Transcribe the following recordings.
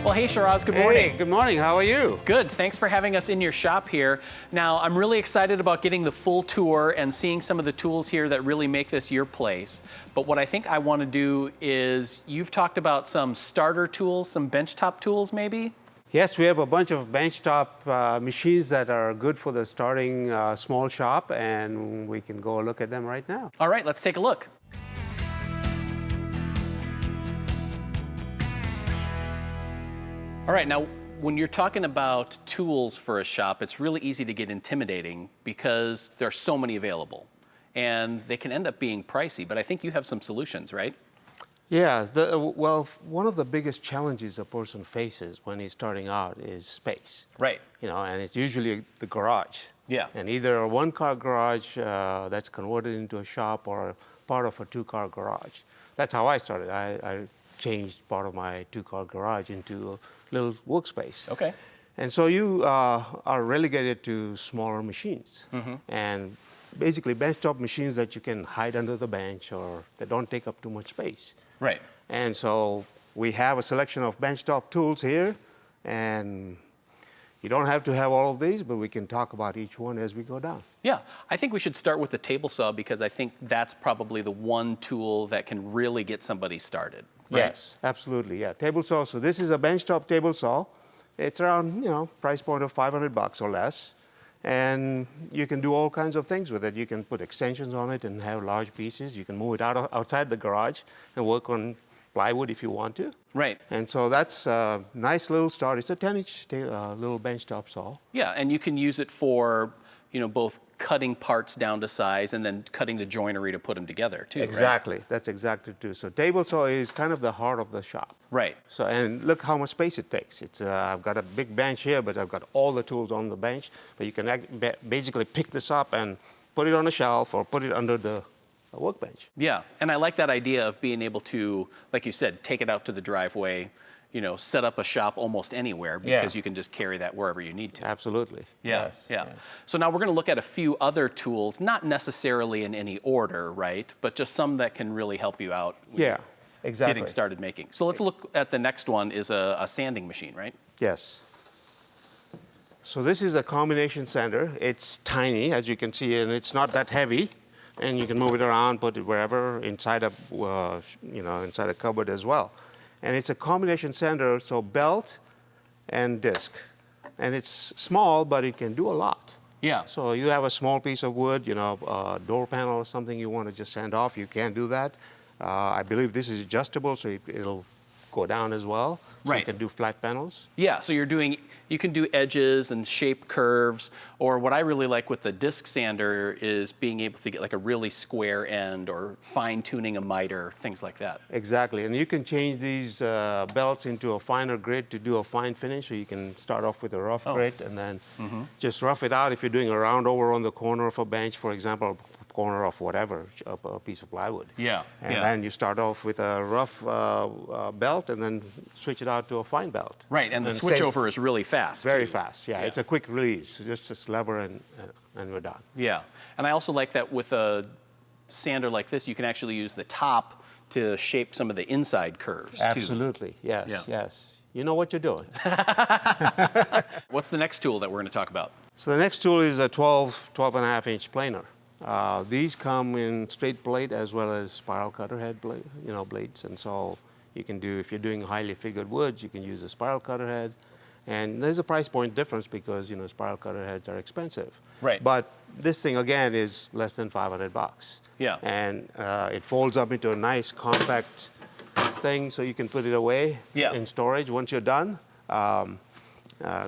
Well, hey, Shiraz, good morning. Hey, good morning. How are you? Good. Thanks for having us in your shop here. Now, I'm really excited about getting the full tour and seeing some of the tools here that really make this your place. But what I think I want to do is, you've talked about some starter tools, some benchtop tools maybe? Yes, we have a bunch of benchtop machines that are good for the starting small shop, and we can go look at them right now. All right, let's take a look. All right, now, when you're talking about tools for a shop, it's really easy to get intimidating because there are so many available, and they can end up being pricey, but I think you have some solutions, right? Yeah, well, one of the biggest challenges a person faces when he's starting out is space. Right. You know, and it's usually the garage. Yeah. And either a one-car garage that's converted into a shop or part of a two-car garage. That's how I started. I changed part of my two-car garage into a little workspace. Okay. And so you are relegated to smaller machines. And basically benchtop machines that you can hide under the bench or that don't take up too much space. Right. And so we have a selection of benchtop tools here, and you don't have to have all of these, but we can talk about each one as we go down. Yeah, I think we should start with the table saw because I think that's probably the one tool that can really get somebody started. Right? Yes, absolutely, yeah. Table saw, so this is a benchtop table saw. It's around, price point of $500 or less. And you can do all kinds of things with it. You can put extensions on it and have large pieces. You can move it outside the garage and work on plywood if you want to. Right. And so that's a nice little start. It's a 10-inch little benchtop saw. Yeah, and you can use it for, both cutting parts down to size and then cutting the joinery to put them together too. Exactly. Right? That's exactly true. So table saw is kind of the heart of the shop. Right. So, and look how much space it takes. It's I've got a big bench here, but I've got all the tools on the bench. But you can basically pick this up and put it on a shelf or put it under the workbench. Yeah, and I like that idea of being able to, like you said, take it out to the driveway, set up a shop almost anywhere because you can just carry that wherever you need to. Absolutely. Yeah. So now we're going to look at a few other tools, not necessarily in any order, right? But just some that can really help you out. Exactly. Getting started making. So let's look at the next one is a sanding machine, right? Yes. So this is a combination sander. It's tiny, as you can see, and it's not that heavy. And you can move it around, put it wherever, inside a cupboard as well. And it's a combination sander, so belt and disc. And it's small, but it can do a lot. Yeah. So you have a small piece of wood, a door panel or something you want to just sand off, you can do that. I believe this is adjustable, so it'll go down as well. So right. You can do flat panels. Yeah, so you can do edges and shape curves, or what I really like with the disc sander is being able to get like a really square end or fine tuning a miter, things like that. Exactly, and you can change these belts into a finer grit to do a fine finish, so you can start off with a rough grit and then just rough it out if you're doing a round over on the corner of a bench, for example, corner of whatever, a piece of plywood. Yeah. And then you start off with a rough belt and then switch it out to a fine belt. Right, and the switchover is really fast. Very fast, yeah. It's a quick release, just lever and we're done. Yeah, and I also like that with a sander like this, you can actually use the top to shape some of the inside curves too. Absolutely, yes, yes. You know what you're doing. What's the next tool that we're going to talk about? So the next tool is a 12.5-inch planer. These come in straight blade as well as spiral cutter head blades. And so you can do, if you're doing highly figured woods, you can use a spiral cutter head. And there's a price point difference because, spiral cutter heads are expensive. Right. But this thing, again, is less than $500. Yeah. And it folds up into a nice compact thing so you can put it away in storage once you're done.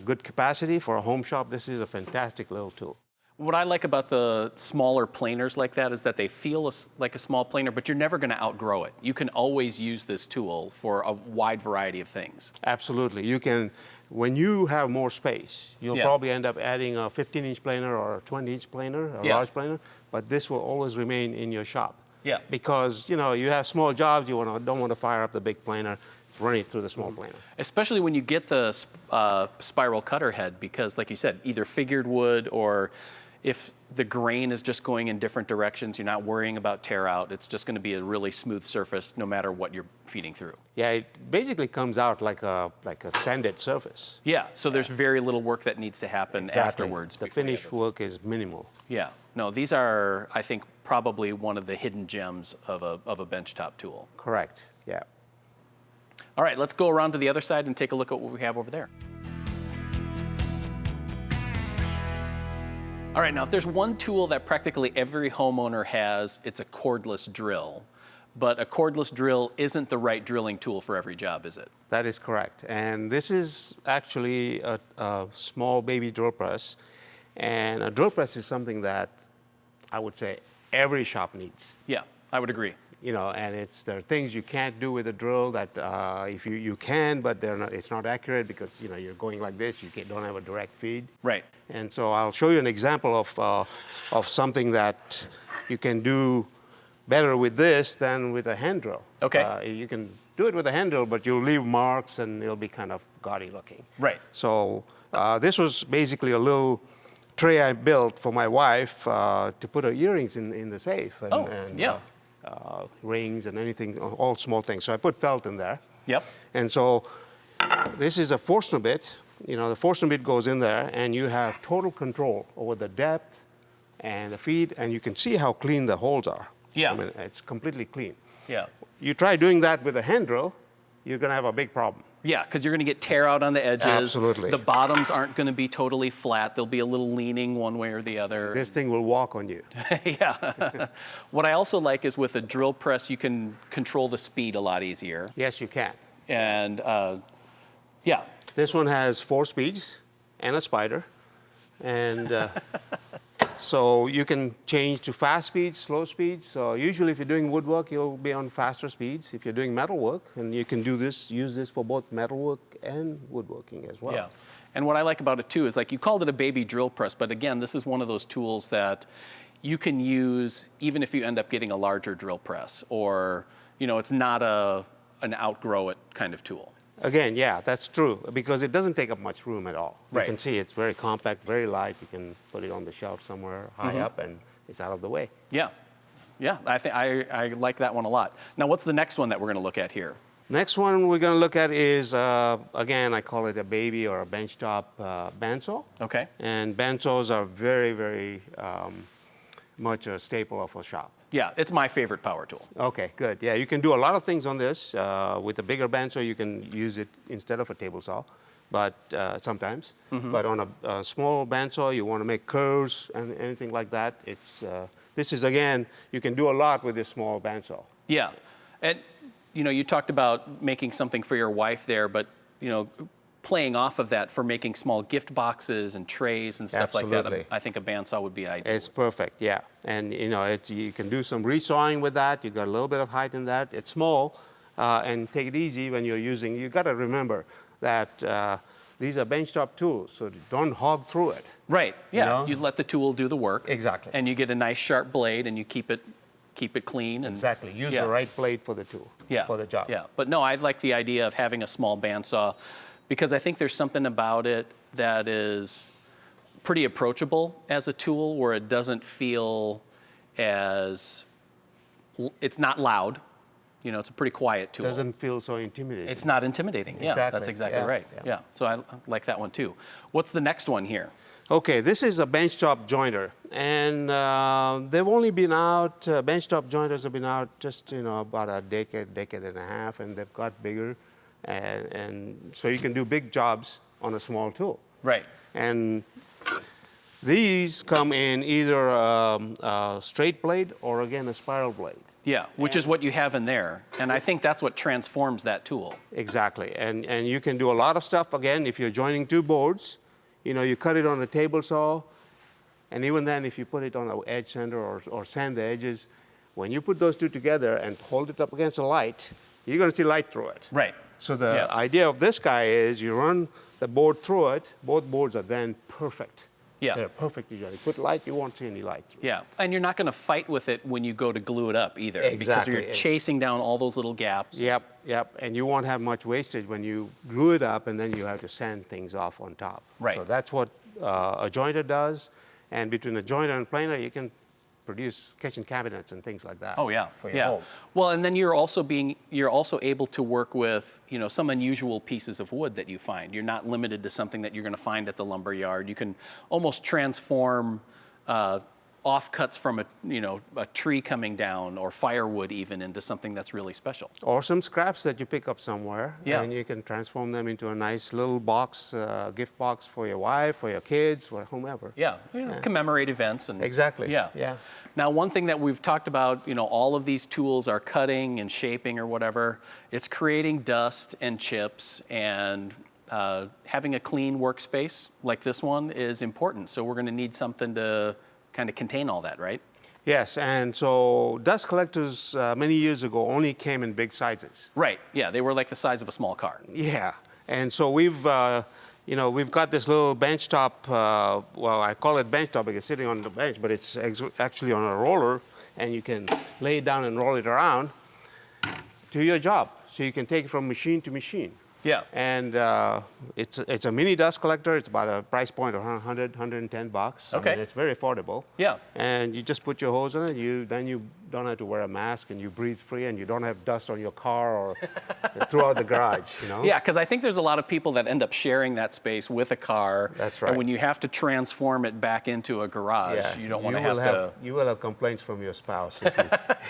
Good capacity for a home shop. This is a fantastic little tool. What I like about the smaller planers like that is that they feel like a small planer, but you're never going to outgrow it. You can always use this tool for a wide variety of things. Absolutely. You can, when you have more space, you'll probably end up adding a 15-inch planer or a 20-inch planer, a large planer, but this will always remain in your shop. Yeah. Because, you have small jobs, you don't want to fire up the big planer. Run it through the small planer. Especially when you get the spiral cutter head, because like you said, either figured wood or if the grain is just going in different directions, you're not worrying about tear out. It's just going to be a really smooth surface no matter what you're feeding through. Yeah, it basically comes out like a sanded surface. Yeah, so there's very little work that needs to happen afterwards. The finished work is minimal. Yeah, no, these are, I think, probably one of the hidden gems of a benchtop tool. Correct, yeah. All right, let's go around to the other side and take a look at what we have over there. All right, now if there's one tool that practically every homeowner has, it's a cordless drill. But a cordless drill isn't the right drilling tool for every job, is it? That is correct. And this is actually a small baby drill press. And a drill press is something that I would say every shop needs. Yeah, I would agree. You know, and there are things you can't do with a drill that if you can, but it's not accurate because, you know, you're going like this, don't have a direct feed. Right. And so I'll show you an example of something that you can do better with this than with a hand drill. Okay. You can do it with a hand drill, but you'll leave marks and it'll be kind of gaudy looking. Right. So this was basically a little tray I built for my wife to put her earrings in the safe. And, yeah. Rings and anything, all small things. So I put felt in there. Yep. And so this is a Forstner bit. You know, the Forstner bit goes in there and you have total control over the depth and the feed, and you can see how clean the holes are. Yeah. I mean, it's completely clean. Yeah. You try doing that with a hand drill, you're going to have a big problem. Yeah, because you're going to get tear out on the edges. Absolutely. The bottoms aren't going to be totally flat. They'll be a little leaning one way or the other. This thing will walk on you. Yeah. What I also like is with a drill press, you can control the speed a lot easier. Yes, you can. And yeah. This one has 4 speeds and a spider. And so you can change to fast speeds, slow speeds. So usually if you're doing woodwork, you'll be on faster speeds. If you're doing metalwork, and you can use this for both metalwork and woodworking as well. Yeah. And what I like about it too is, like, you called it a baby drill press, but again, this is one of those tools that you can use even if you end up getting a larger drill press, or, you know, it's not an outgrow it kind of tool. Again, yeah, that's true, because it doesn't take up much room at all. Right. You can see it's very compact, very light. You can put it on the shelf somewhere high up, and it's out of the way. Yeah. Yeah, I think I like that one a lot. Now, what's the next one that we're going to look at here? Next one we're going to look at is, again, I call it a baby or a benchtop bandsaw. Okay. And bandsaws are very, very much a staple of a shop. Yeah, it's my favorite power tool. Okay, good. Yeah, you can do a lot of things on this. With a bigger bandsaw, you can use it instead of a table saw, but sometimes. But on a small bandsaw, you want to make curves and anything like that. This is, again, you can do a lot with this small bandsaw. Yeah, and you know, you talked about making something for your wife there, but you know, playing off of that for making small gift boxes and trays and stuff like that, I think a bandsaw would be ideal. It's perfect, yeah. And you know, you can do some resawing with that. You got a little bit of height in that. It's small, and take it easy when you're using. You got to remember that these are benchtop tools, so don't hog through it. Right. Yeah. You know? You let the tool do the work. Exactly. And you get a nice sharp blade, and you keep it clean. And Exactly. Use the right blade for the tool. Yeah. For the job. Yeah. But no, I like the idea of having a small bandsaw, because I think there's something about it that is pretty approachable as a tool, where it doesn't feel it's not loud. You know, it's a pretty quiet tool. Doesn't feel so intimidating. It's not intimidating. Yeah, Exactly. that's exactly right. Yeah. Yeah. So I like that one too. What's the next one here? Okay, this is a benchtop jointer, and they've only been out. Benchtop jointers have been out just about a decade and a half, and they've got bigger, and so you can do big jobs on a small tool. Right. And these come in either a straight blade or, again, a spiral blade. Yeah, which is what you have in there. And I think that's what transforms that tool. Exactly. And you can do a lot of stuff. Again, if you're joining 2 boards, you cut it on a table saw, and even then, if you put it on an edge sander or sand the edges, when you put those 2 together and hold it up against a light, you're going to see light through it. Right. So the idea of this guy is you run the board through it. Both boards are then perfect. Yeah. They're perfectly jointed. Put light, you won't see any light. Yeah, and you're not going to fight with it when you go to glue it up either. Exactly. Because you're chasing down all those little gaps. Yep. And you won't have much wastage when you glue it up and then you have to sand things off on top. Right. So that's what a jointer does. And between the joiner and planer, you can produce kitchen cabinets and things like that. Oh yeah, for your yeah. home. Well, and then you're also able to work with, you know, some unusual pieces of wood that you find. You're not limited to something that you're going to find at the lumber yard. You can almost transform offcuts from a tree coming down or firewood even into something that's really special. Or some scraps that you pick up somewhere, Yeah. and you can transform them into a nice little box, gift box for your wife, for your kids, for whomever. Yeah, commemorate events and Exactly. Yeah. Yeah. Now, one thing that we've talked about, all of these tools are cutting and shaping or whatever. It's creating dust and chips, and having a clean workspace like this one is important. So we're going to need something to kind of contain all that, right? Yes, and so dust collectors many years ago only came in big sizes. Right. Yeah, they were like the size of a small car. Yeah, and so we've got this little bench top. Well, I call it bench top because it's sitting on the bench, but it's actually on a roller, and you can lay it down and roll it around to your job. So you can take it from machine to machine. Yeah. And it's a mini dust collector. It's about a price point of $100, $110. Okay. I mean, it's very affordable. Yeah. And you just put your hose on it. Then you don't have to wear a mask, and you breathe free, and you don't have dust on your car or throughout the garage. Yeah, because I think there's a lot of people that end up sharing that space with a car. That's right. And when you have to transform it back into a garage, you don't want to have to. You will have complaints from your spouse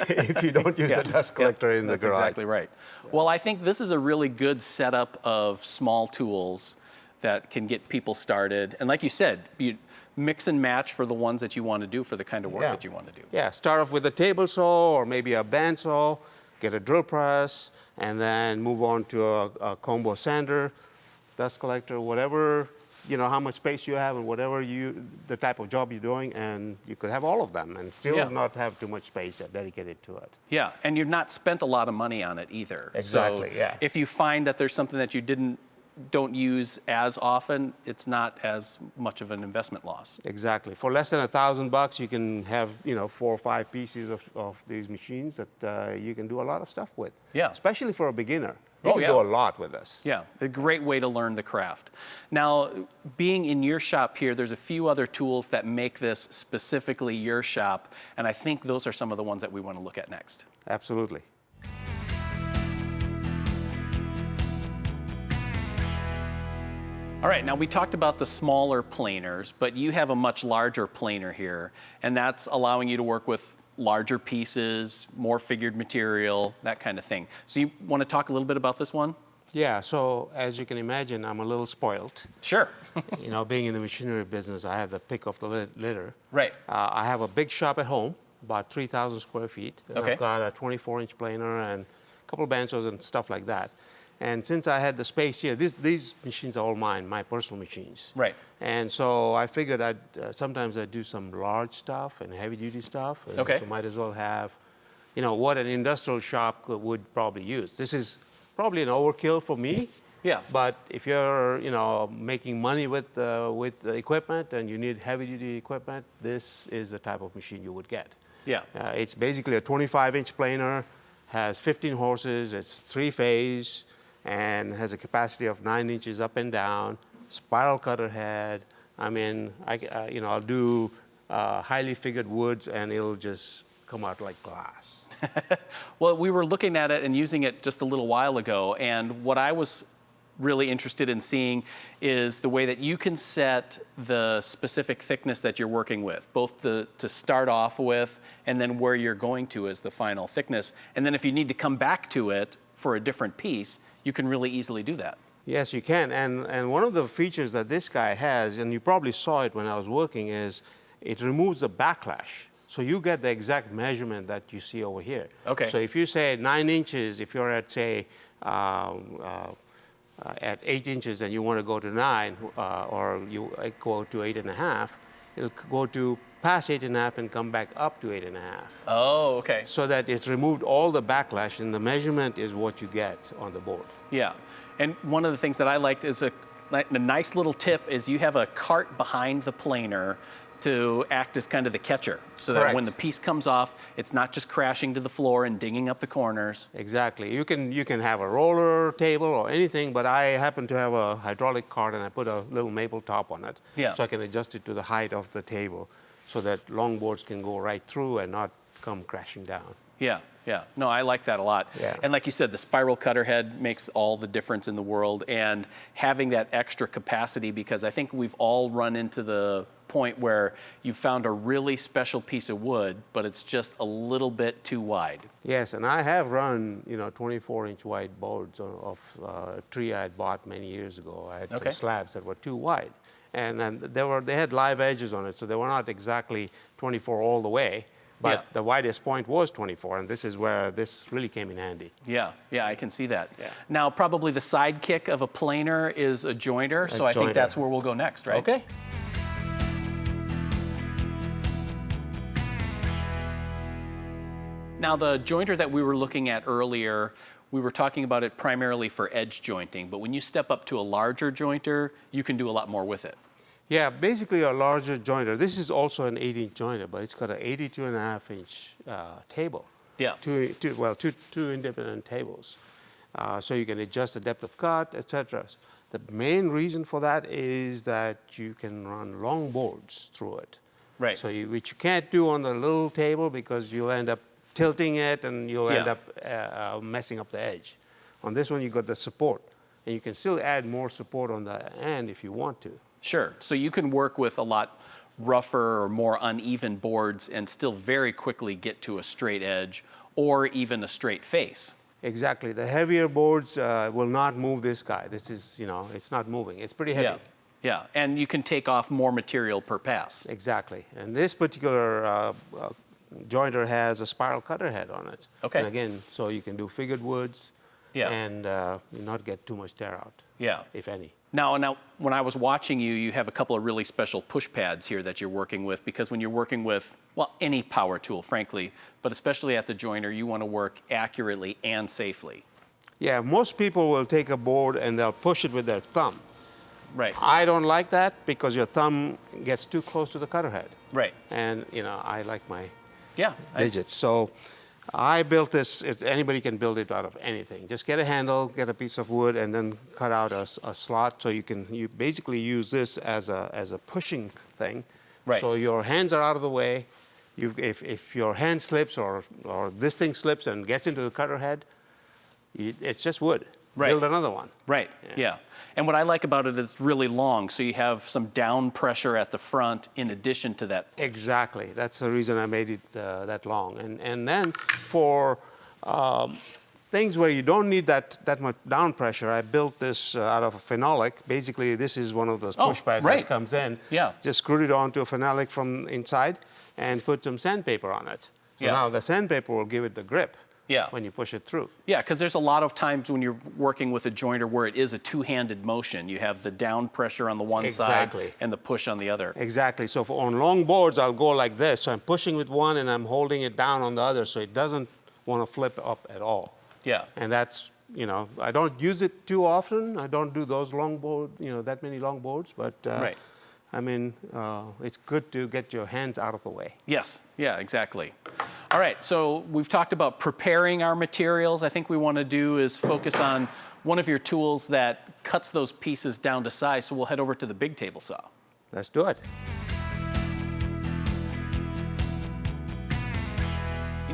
if you don't use a dust collector in the That's garage. exactly right. Well, I think this is a really good setup of small tools that can get people started. And like you said, you mix and match for the ones that you want to do for the kind of work that you want to do. Yeah, start off with a table saw or maybe a bandsaw, get a drill press, and then move on to a combo sander, dust collector, whatever, how much space you have and whatever the type of job you're doing, and you could have all of them and still not have too much space dedicated to it. Yeah, and you've not spent a lot of money on it either. Exactly, so yeah. If you find that there's something that you don't use as often, it's not as much of an investment loss. Exactly. For less than $1,000, you can have 4 or 5 pieces of these machines that you can do a lot of stuff with. Yeah. Especially for a beginner. You can do a lot with this. Yeah, a great way to learn the craft. Now, being in your shop here, there's a few other tools that make this specifically your shop, and I think those are some of the ones that we want to look at next. Absolutely. All right, now we talked about the smaller planers, but you have a much larger planer here, and that's allowing you to work with larger pieces, more figured material, that kind of thing. So you want to talk a little bit about this one? Yeah, so as you can imagine, I'm a little spoiled. Sure. Being in the machinery business, I have the pick of the litter. Right. I have a big shop at home, about 3,000 square feet. Okay. I've got a 24-inch planer and a couple of bandsaws and stuff like that. And since I had the space here, these machines are all mine, my personal machines. Right. And so I figured sometimes I'd do some large stuff and heavy-duty stuff. Okay. So might as well have, what an industrial shop would probably use. This is probably an overkill for me. Yeah. But if you're, making money with the equipment and you need heavy-duty equipment, this is the type of machine you would get. Yeah. It's basically a 25-inch planer, has 15 horses, it's 3-phase, and has a capacity of 9 inches up and down, spiral cutter head. I mean, I'll do highly figured woods, and it'll just come out like glass. Well, we were looking at it and using it just a little while ago, and what I was really interested in seeing is the way that you can set the specific thickness that you're working with, both to start off with and then where you're going to as the final thickness. And then if you need to come back to it for a different piece, you can really easily do that. Yes, you can. And one of the features that this guy has, and you probably saw it when I was working, is it removes the backlash. So you get the exact measurement that you see over here. Okay. So if you say 9 inches, if you're at, say, at 8 inches and you want to go to 9, or you go to 8.5, it'll go to past 8.5 and come back up to 8.5. Oh, okay. So that it's removed all the backlash, and the measurement is what you get on the board. Yeah. And one of the things that I liked is a nice little tip is you have a cart behind the planer to act as kind of the catcher, so that Correct. when the piece comes off, it's not just crashing to the floor and dinging up the corners. Exactly. You can have a roller table or anything, but I happen to have a hydraulic cart and I put a little maple top on it. Yeah. So I can adjust it to the height of the table so that longboards can go right through and not come crashing down. Yeah, yeah. No, I like that a lot. Yeah. And like you said, the spiral cutter head makes all the difference in the world, and having that extra capacity, because I think we've all run into the point where you found a really special piece of wood, but it's just a little bit too wide. Yes, and I have run, 24-inch wide boards of a tree I had bought many years ago. I had Okay. some slabs that were too wide, and they had live edges on it, so they were not exactly 24 all the way, but Yeah. the widest point was 24, and this is where this really came in handy. Yeah, yeah, I can see that. Yeah. Now, probably the sidekick of a planer is a jointer, so I think jointer. that's where we'll go next, right? Okay. Now, the jointer that we were looking at earlier, we were talking about it primarily for edge jointing, but when you step up to a larger jointer, you can do a lot more with it. Yeah, basically a larger jointer. This is also an 8-inch jointer, but it's got an 82.5-inch table. Yeah. Two independent tables. So you can adjust the depth of cut, etc. The main reason for that is that you can run long boards through it. Right. So which you can't do on the little table because you'll end up tilting it and you'll end Yeah. up messing up the edge. On this one, you got the support, and you can still add more support on the end if you want to. Sure. So you can work with a lot rougher or more uneven boards and still very quickly get to a straight edge or even a straight face. Exactly. The heavier boards will not move this guy. This is, it's not moving. It's pretty heavy. Yeah. Yeah. And you can take off more material per pass. Exactly. And this particular jointer has a spiral cutter head on it. Okay. And again, so you can do figured woods Yeah. and not get too much tear out, Yeah. if any. Now, when I was watching you, you have a couple of really special push pads here that you're working with, because when you're working with, well, any power tool, frankly, but especially at the jointer, you want to work accurately and safely. Yeah, most people will take a board and they'll push it with their thumb. Right. I don't like that because your thumb gets too close to the cutter head. Right. And, I like my Yeah. digits. So I built this. Anybody can build it out of anything. Just get a handle, get a piece of wood, and then cut out a slot. So you basically use this as a pushing thing. Right. So your hands are out of the way. If your hand slips or this thing slips and gets into the cutter head, it's just wood. Right. Build another one. Right. Yeah. And what I like about it is it's really long, so you have some down pressure at the front in addition to that. Exactly. That's the reason I made it that long. And then for things where you don't need that much down pressure, I built this out of a phenolic. Basically, this is one of those push pads right. that comes in. Yeah. Just screwed it onto a phenolic from inside and put some sandpaper on it. So Yeah. now the sandpaper will give it the grip Yeah. when you push it through. Yeah, because there's a lot of times when you're working with a jointer where it is a two-handed motion. You have the down pressure on the one Exactly. side and the push on the other. Exactly. So on long boards, I'll go like this. So I'm pushing with one and I'm holding it down on the other so it doesn't want to flip up at all. Yeah. And that's, I don't use it too often. I don't do those long board, that many long boards, but Right. I mean, it's good to get your hands out of the way. Yes, yeah, exactly. All right, so we've talked about preparing our materials. I think we want to do is focus on one of your tools that cuts those pieces down to size. So we'll head over to the big table saw. Let's do it.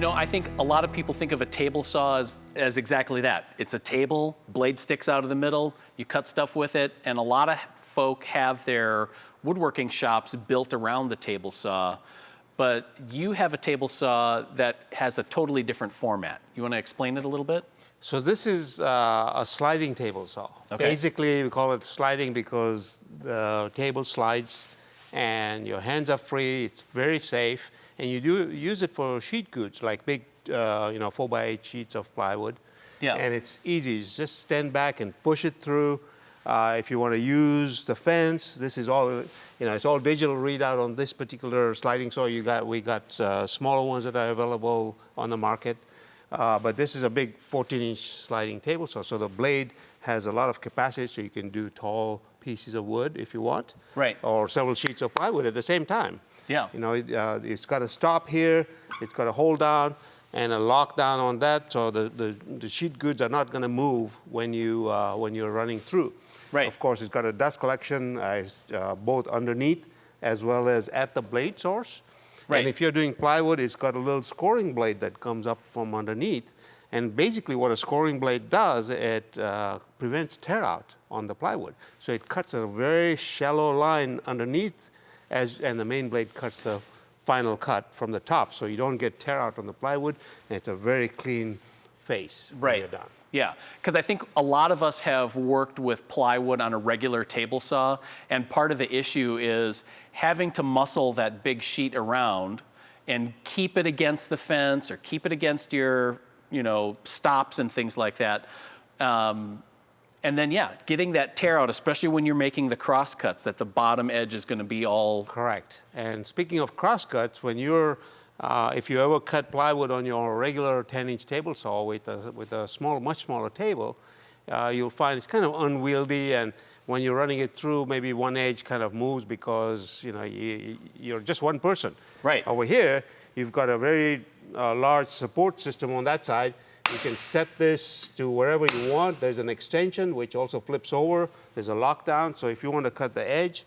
I think a lot of people think of a table saw as exactly that. It's a table, blade sticks out of the middle, you cut stuff with it, and a lot of folk have their woodworking shops built around the table saw. But you have a table saw that has a totally different format. You want to explain it a little bit? So this is a sliding table saw. Okay. Basically, we call it sliding because the table slides and your hands are free. It's very safe. And you do use it for sheet goods, like big, 4x8 sheets of plywood. Yeah. And it's easy. You just stand back and push it through. If you want to use the fence, this is all, it's all digital readout on this particular sliding saw. We got smaller ones that are available on the market. But this is a big 14-inch sliding table saw. So the blade has a lot of capacity, so you can do tall pieces of wood if you want. Right. Or several sheets of plywood at the same time. Yeah. You know, it's got a stop here, it's got a hold down, and a lockdown on that, so the sheet goods are not going to move when you're running through. Right. Of course, it's got a dust collection both underneath as well as at the blade source. Right. And if you're doing plywood, it's got a little scoring blade that comes up from underneath. And basically, what a scoring blade does, it prevents tear out on the plywood. So it cuts a very shallow line underneath, and the main blade cuts the final cut from the top, so you don't get tear out on the plywood, and it's a very clean face when you're done. Yeah, because I think a lot of us have worked with plywood on a regular table saw, and part of the issue is having to muscle that big sheet around and keep it against the fence or keep it against your, stops and things like that. And then, getting that tear out, especially when you're making the cross cuts, that the bottom edge is going to be all... Correct. And speaking of cross cuts, when you're, if you ever cut plywood on your regular 10-inch table saw with a much smaller table, you'll find it's kind of unwieldy, and when you're running it through, maybe one edge kind of moves because, you're just one person. Right. Over here, you've got a very large support system on that side. You can set this to wherever you want. There's an extension which also flips over. There's a lockdown, so if you want to cut the edge,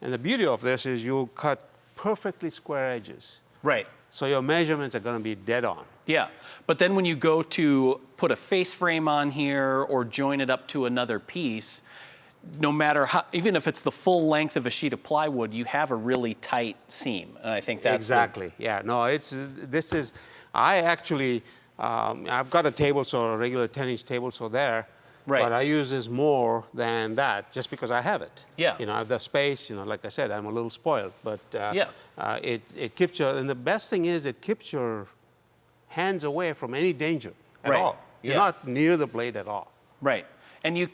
and the beauty of this is you'll cut perfectly square edges. Right. So your measurements are going to be dead on. Yeah, but then when you go to put a face frame on here or join it up to another piece, no matter how, even if it's the full length of a sheet of plywood, you have a really tight seam, and I think that's... Exactly, yeah. No, I actually... I've got a table saw, a regular 10-inch table saw there, right. But I use this more than that just because I have it. Yeah. I have the space, like I said, I'm a little spoiled, but it keeps your, and the best thing is it keeps your hands away from any danger at all. You're not near the blade at all. Right, and you,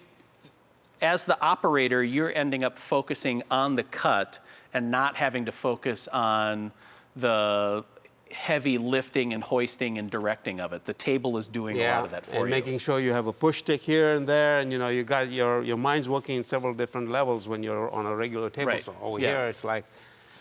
as the operator, you're ending up focusing on the cut and not having to focus on the heavy lifting and hoisting and directing of it. The table is doing a lot of that for you. And making sure you have a push stick here and there, and you got your mind's working in several different levels when you're on a regular table saw. Over here, it's like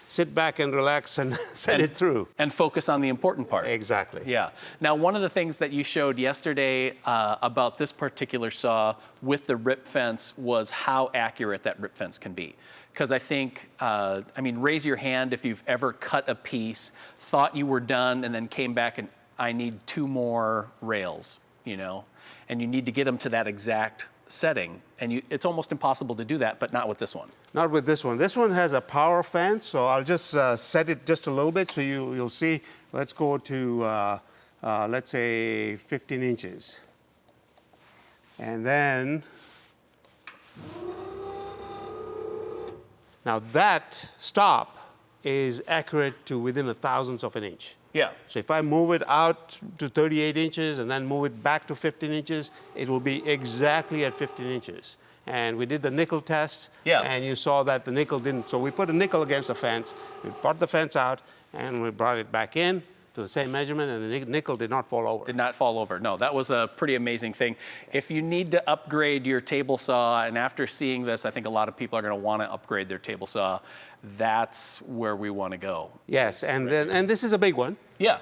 sit back and relax and set it through. And focus on the important part. Exactly. Yeah. Now, one of the things that you showed yesterday about this particular saw with the rip fence was how accurate that rip fence can be. Because I think, raise your hand if you've ever cut a piece, thought you were done, and then came back and I need 2 more rails, and you need to get them to that exact setting. And it's almost impossible to do that, but not with this one. Not with this one. This one has a power fence, so I'll just set it just a little bit so you'll see. Let's go to, let's say, 15 inches. And then, now that stop is accurate to within a thousandth of an inch. Yeah. So if I move it out to 38 inches and then move it back to 15 inches, it will be exactly at 15 inches. And we did the nickel test, and you saw that the nickel didn't. So we put a nickel against the fence, we brought the fence out, and we brought it back in to the same measurement, and the nickel did not fall over. Did not fall over. No, that was a pretty amazing thing. If you need to upgrade your table saw, and after seeing this, I think a lot of people are going to want to upgrade their table saw. That's where we want to go. Yes, and this is a big one. Yeah,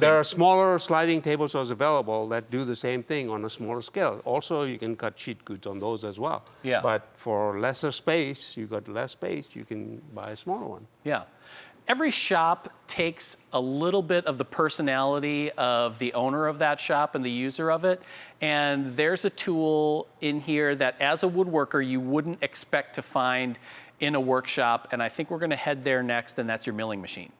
there are smaller sliding table saws available that do the same thing on a smaller scale. Also, you can cut sheet goods on those as well. Yeah. But for lesser space, you got less space, you can buy a smaller one. Yeah. Every shop takes a little bit of the personality of the owner of that shop and the user of it. And there's a tool in here that as a woodworker, you wouldn't expect to find in a workshop. And I think we're going to head there next, and that's your milling machine.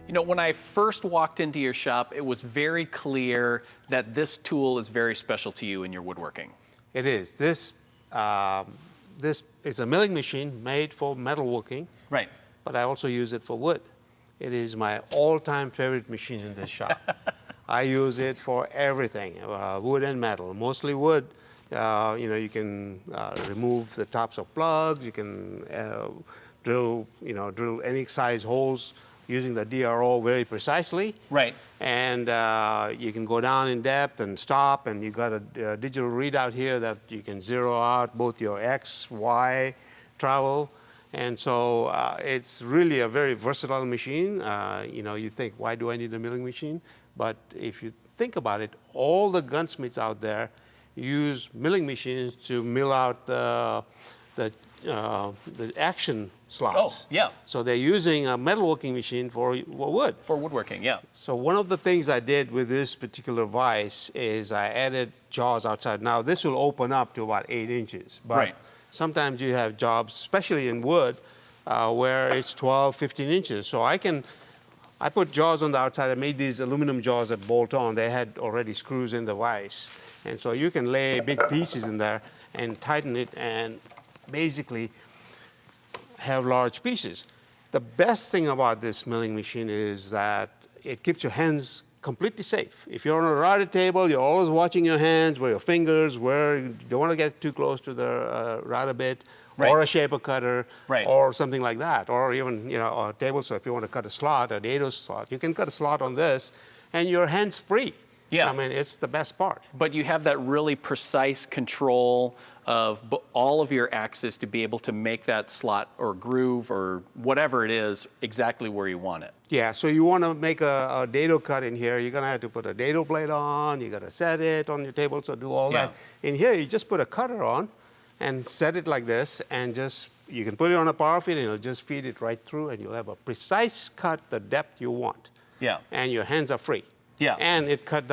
When I first walked into your shop, it was very clear that this tool is very special to you in your woodworking. It is. This is a milling machine made for metalworking. Right. But I also use it for wood. It is my all-time favorite machine in this shop. I use it for everything, wood and metal. Mostly wood. You can remove the tops of plugs. You can drill any size holes using the DRO very precisely. Right. And you can go down in depth and stop, and you've got a digital readout here that you can zero out both your X, Y travel. And so it's really a very versatile machine. You know, you think, why do I need a milling machine? But if you think about it, all the gunsmiths out there use milling machines to mill out the action slots. Oh, yeah. So they're using a metalworking machine for wood. For woodworking, yeah. So one of the things I did with this particular vise is I added jaws outside. Now this will open up to about 8 inches. But right. sometimes you have jobs, especially in wood, where it's 12, 15 inches. So I put jaws on the outside. I made these aluminum jaws that bolt on. They had already screws in the vise. And so you can lay big pieces in there and tighten it and basically have large pieces. The best thing about this milling machine is that it keeps your hands completely safe. If you're on a router table, you're always watching your hands, where your fingers, where you don't want to get too close to the router bit, right. or a shaper cutter, right. or something like that, or even a table saw. If you want to cut a slot, a dado slot, you can cut a slot on this, and your hands free. Yeah. I mean, it's the best part. But you have that really precise control of all of your axes to be able to make that slot or groove or whatever it is exactly where you want it. Yeah, so you want to make a dado cut in here, you're going to have to put a dado blade on, you got to set it on your table, so do all that. In here, you just put a cutter on and set it like this, and you can put it on a power feed, and it'll just feed it right through, and you'll have a precise cut, the depth you want. Yeah. And your hands are free. Yeah. And it cuts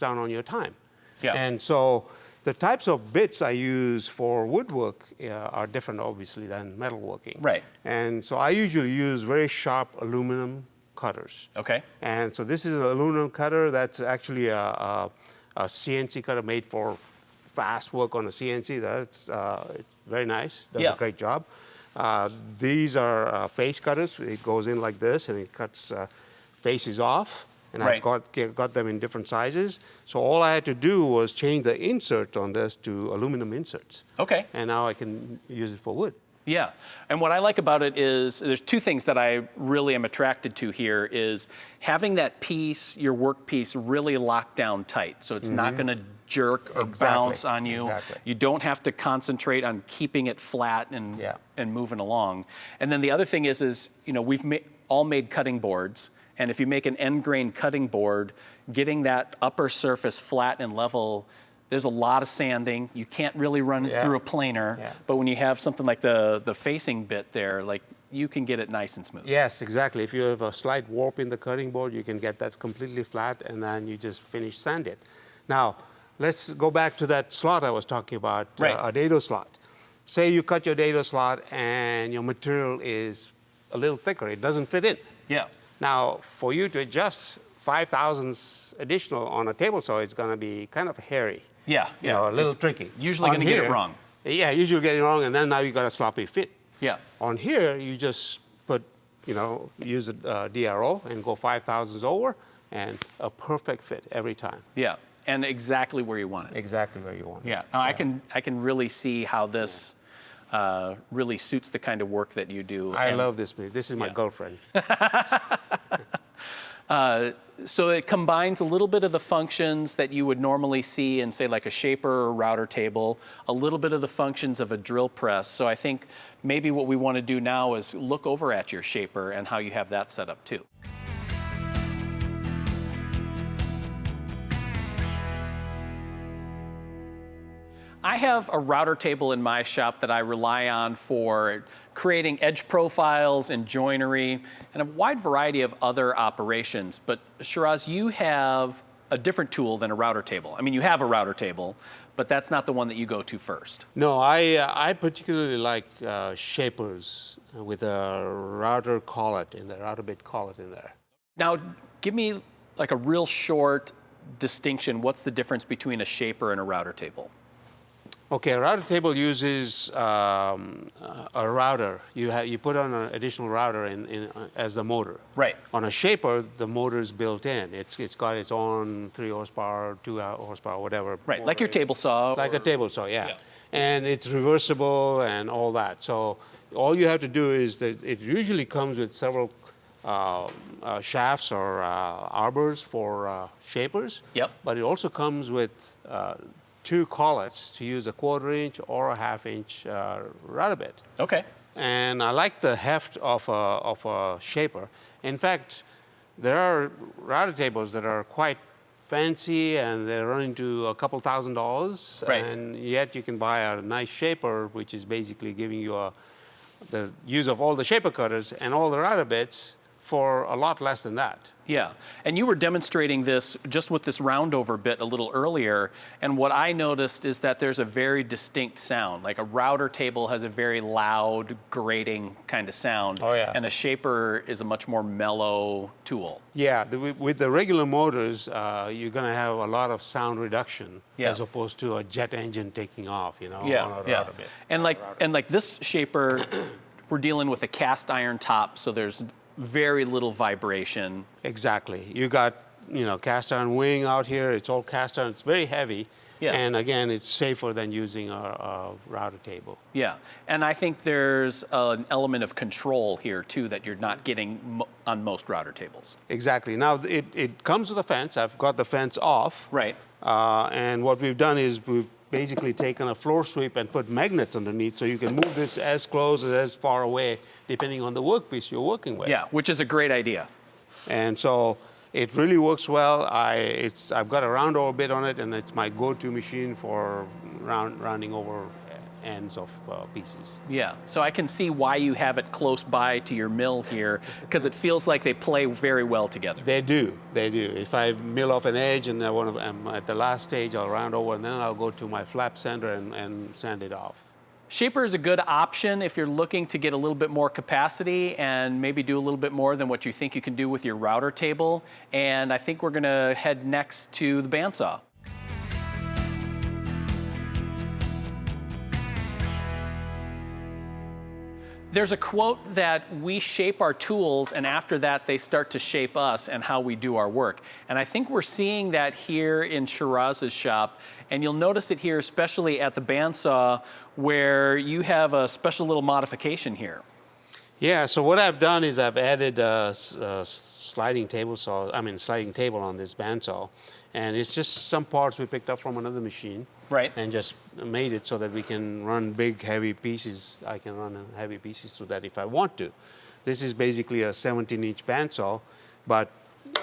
down on your time. Yeah. And so the types of bits I use for woodwork are different, obviously, than metalworking. Right. And so I usually use very sharp aluminum cutters. Okay. And so this is an aluminum cutter that's actually a CNC cutter made for fast work on a CNC. That's it's very nice. Does a great job. These are face cutters. It goes in like this, and it cuts faces off. And right. I've got them in different sizes. So all I had to do was change the insert on this to aluminum inserts. Okay. And now I can use it for wood. Yeah, and what I like about it is there's two things that I really am attracted to here is having that piece, your work piece, really locked down tight. So it's not going to jerk or bounce on you. Exactly. You don't have to concentrate on keeping it flat and moving along. And then the other thing is we've all made cutting boards. And if you make an end grain cutting board, getting that upper surface flat and level, there's a lot of sanding. You can't really run it through a planer. Yeah. But when you have something like the facing bit there, like you can get it nice and smooth. Yes, exactly. If you have a slight warp in the cutting board, you can get that completely flat, and then you just finish sand it. Now, let's go back to that slot I was talking about, a dado slot. Say you cut your dado slot and your material is a little thicker. It doesn't fit in. Yeah. Now, for you to adjust 5 thousandths additional on a table saw, it's going to be kind of hairy. Yeah, a little tricky. Usually going to get it wrong. Yeah, usually get it wrong, and then now you got a sloppy fit. Yeah. On here, you just use a DRO and go 5 thousandths over, and a perfect fit every time. Yeah, and exactly where you want it. Exactly where you want it. Yeah. Now, I can really see how this really suits the kind of work that you do. I love this. This is my girlfriend. So it combines a little bit of the functions that you would normally see in, say, like a shaper or router table, a little bit of the functions of a drill press. So I think maybe what we want to do now is look over at your shaper and how you have that set up too. I have a router table in my shop that I rely on for creating edge profiles and joinery and a wide variety of other operations. But Shiraz, you have a different tool than a router table. I mean, you have a router table, but that's not the one that you go to first. No, I particularly like shapers with a router collet in there, router bit collet in there. Now, give me like a real short distinction. What's the difference between a shaper and a router table? Okay, a router table uses a router. You put on an additional router as the motor. Right. On a shaper, the motor is built in. It's got its own 3 horsepower, 2 horsepower, whatever. Right, like your table saw. Like a table saw, yeah. And it's reversible and all that. So all you have to do is that it usually comes with several shafts or arbors for shapers. Yep. But it also comes with two collets to use a 1/4 inch or a 1/2 inch router bit. Okay. And I like the heft of a shaper. In fact, there are router tables that are quite fancy and they're running to a couple $1,000s. Right. And yet you can buy a nice shaper, which is basically giving you the use of all the shaper cutters and all the router bits for a lot less than that. Yeah, and you were demonstrating this just with this roundover bit a little earlier, and what I noticed is that there's a very distinct sound. Like a router table has a very loud, grating kind of sound, Oh, yeah. and a shaper is a much more mellow tool. Yeah, with the regular motors, you're going to have a lot of sound reduction Yeah. as opposed to a jet engine taking off, on a Yeah. router bit. And like this shaper, we're dealing with a cast iron top, so there's very little vibration. Exactly. You got, cast iron wing out here. It's all cast iron. It's very heavy. Yeah. And again, it's safer than using a router table. Yeah, and I think there's an element of control here too that you're not getting on most router tables. Exactly. Now, it comes with a fence. I've got the fence off. Right. And what we've done is we've basically taken a floor sweep and put magnets underneath so you can move this as close or as far away depending on the workpiece you're working with. Yeah, which is a great idea. And so it really works well. I've got a round over bit on it, and it's my go-to machine for rounding over ends of pieces. Yeah, so I can see why you have it close by to your mill here, because it feels like they play very well together. They do. If I mill off an edge and I'm at the last stage, I'll round over, and then I'll go to my flap sander and sand it off. Shaper is a good option if you're looking to get a little bit more capacity and maybe do a little bit more than what you think you can do with your router table. And I think we're going to head next to the bandsaw. There's a quote that we shape our tools and after that they start to shape us and how we do our work. And I think we're seeing that here in Shiraz's shop, and you'll notice it here especially at the bandsaw where you have a special little modification here. Yeah, so what I've done is I've added a sliding table on this bandsaw, and it's just some parts we picked up from another machine. Right. And just made it so that we can run big, heavy pieces. I can run heavy pieces through that if I want to. This is basically a 17-inch bandsaw, but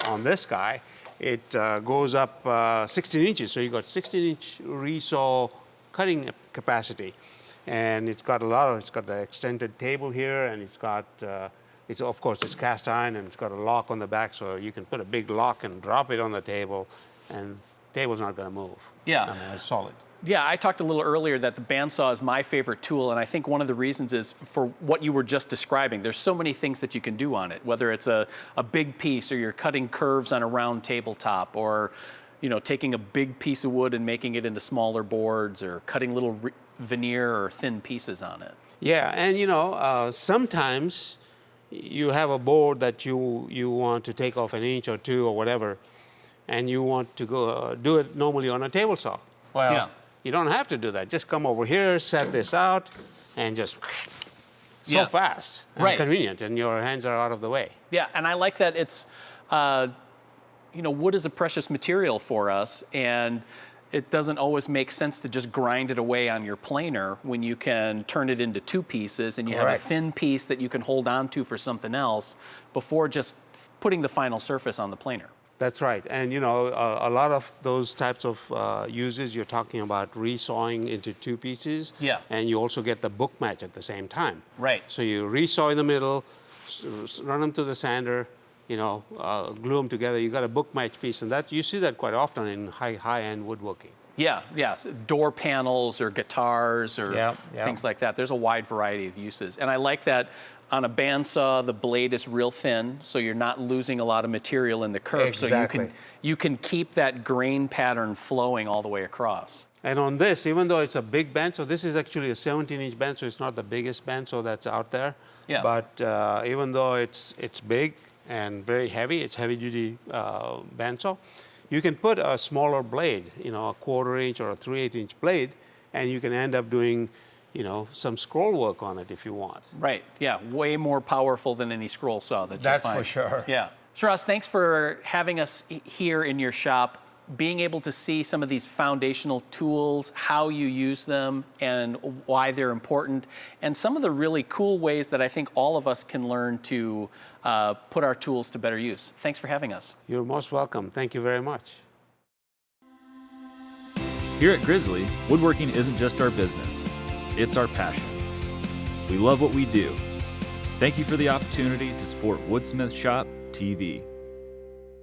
on this guy, it goes up 16 inches. So you got 16-inch resaw cutting capacity. And it's got the extended table here, and of course, it's cast iron, and it's got a lock on the back, so you can put a big lock and drop it on the table, and the table's not going to move. Yeah. I mean, it's solid. Yeah, I talked a little earlier that the bandsaw is my favorite tool, and I think one of the reasons is for what you were just describing. There's so many things that you can do on it, whether it's a big piece or you're cutting curves on a round tabletop, or taking a big piece of wood and making it into smaller boards, or cutting little veneer or thin pieces on it. Yeah, and sometimes you have a board that you want to take off an inch or two or whatever, and you want to go do it normally on a table saw. Well, Yeah. you don't have to do that. Just come over here, set this out, and just so Yeah. fast and Right. convenient, and your hands are out of the way. Yeah, and I like that it's, wood is a precious material for us, and it doesn't always make sense to just grind it away on your planer when you can turn it into two pieces and you have a Correct. thin piece that you can hold on to for something else before just putting the final surface on the planer. That's right. And, a lot of those types of uses, you're talking about resawing into two pieces. Yeah. And you also get the book match at the same time. Right. So you resaw in the middle, run them to the sander, glue them together. You got a book match piece. And you see that quite often in high-end woodworking. Yeah, yes, door panels or guitars or Yeah. things like that. There's a wide variety of uses. And I like that on a bandsaw, the blade is real thin, so you're not losing a lot of material in the curve. Exactly. So you can keep that grain pattern flowing all the way across. And on this, even though it's a big bandsaw, this is actually a 17-inch bandsaw. It's not the biggest bandsaw that's out there. Yeah. But even though it's big and very heavy, it's heavy-duty bandsaw, you can put a smaller blade, a 1/4 inch or a 3/8 inch blade, and you can end up doing some scroll work on it if you want. Right, yeah, way more powerful than any scroll saw that you That's find. for sure. Yeah. Shiraz, thanks for having us here in your shop, being able to see some of these foundational tools, how you use them, and why they're important, and some of the really cool ways that I think all of us can learn to put our tools to better use. Thanks for having us. You're most welcome. Thank you very much. Here at Grizzly, woodworking isn't just our business, it's our passion. We love what we do. Thank you for the opportunity to support Woodsmith Shop TV.